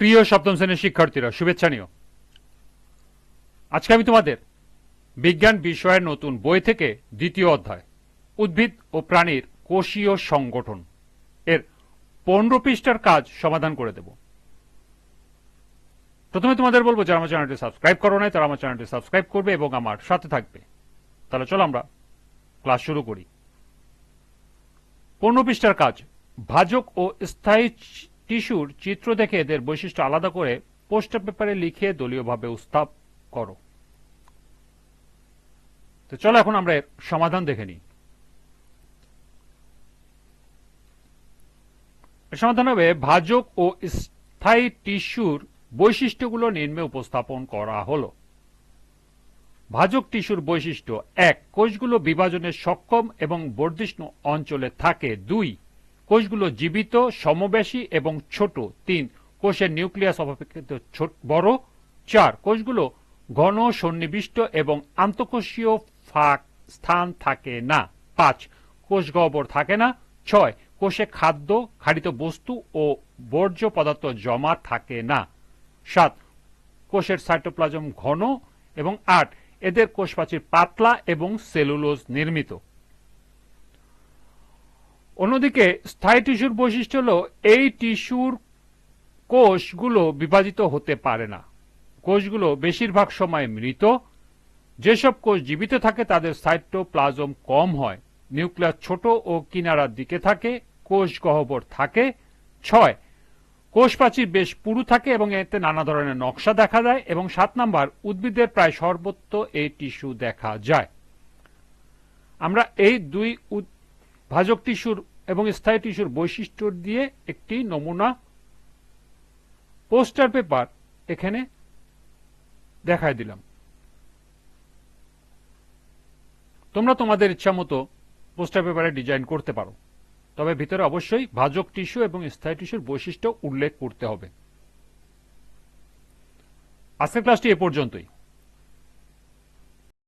প্রিয় সপ্তম শ্রেণীর শিক্ষার্থীরা, শুভেচ্ছা নিও। আজকে আমি তোমাদের বিজ্ঞান বিষয়ের নতুন বই থেকে দ্বিতীয় অধ্যায় উদ্ভিদ ও প্রাণীর কোষীয় সংগঠন এর 15 পৃষ্ঠার কাজ সমাধান করে দেব। প্রথমে তোমাদের বলবো, যারা আমার চ্যানেলটি সাবস্ক্রাইব করো নাই তারা আমার চ্যানেলটি সাবস্ক্রাইব করবে এবং আমার সাথে থাকবে। তাহলে চলো আমরা ক্লাস শুরু করি। 15 পৃষ্ঠার কাজ, ভাজক ও স্থায়ী টিস্যুর চিত্র দেখে এদের বৈশিষ্ট্য আলাদা করে পোস্টার পেপারে লিখে দলীয়ভাবে উপস্থাপ করো। তো চলো এখন আমরা এর সমাধান দেখে নিই। এর সমাধান হবে, ভাজক ও স্থায়ী টিস্যুর বৈশিষ্ট্যগুলো নিম্নে উপস্থাপন করা হলো। ভাজক টিস্যুর বৈশিষ্ট্য: 1. কোষগুলো বিভাজনে সক্ষম এবং বর্ধিষ্ণু অঞ্চলে থাকে। 2. কোষগুলো জীবিত, সমবেশী এবং ছোট। 3. কোষের নিউক্লিয়াস অপেক্ষাকৃত বড়। 4. কোষগুলো ঘন, সন্নিবিষ্ট এবং আন্তঃকোষীয় ফাঁক স্থান থাকে না। 5. কোষ গহ্বর থাকে না। 6. কোষে খাদ্য, ক্ষারিত বস্তু ও বর্জ্য পদার্থ জমা থাকে না। 7. কোষের সাইটোপ্লাজম ঘন। এবং 8. এদের কোষপ্রাচীর পাতলা এবং সেলুলোজ নির্মিত। অন্যদিকে স্থায়ী টিস্যুর বৈশিষ্ট্য হল, এই টিস্যুর কোষগুলো বিভাজিত হতে পারে না। কোষগুলো বেশিরভাগ সময় মৃত। যেসব কোষ জীবিত থাকে তাদের সাইটোপ্লাজম কম হয়, নিউক্লিয়াস ছোট ও কিনারার দিকে থাকে, কোষ গহ্বর থাকে। 6. কোষপ্রাচীর বেশ পুরু থাকে এবং এতে নানা ধরনের নকশা দেখা যায়। এবং 7 নাম্বার, উদ্ভিদের প্রায় সর্বত্র এই টিস্যু দেখা যায়। আমরা এই দুই ভাজক টিস্যুর এবং স্থায়ী টিস্যুর বৈশিষ্ট্য দিয়ে একটি নমুনা পোস্টার পেপার এখানে দেখায় দিলাম। তোমরা তোমাদের ইচ্ছা মতো পোস্টার পেপারে ডিজাইন করতে পারো, তবে ভিতরে অবশ্যই ভাজক টিস্যু এবং স্থায়ী টিস্যুর বৈশিষ্ট্য উল্লেখ করতে হবে। আজকের ক্লাসটি এ পর্যন্তই।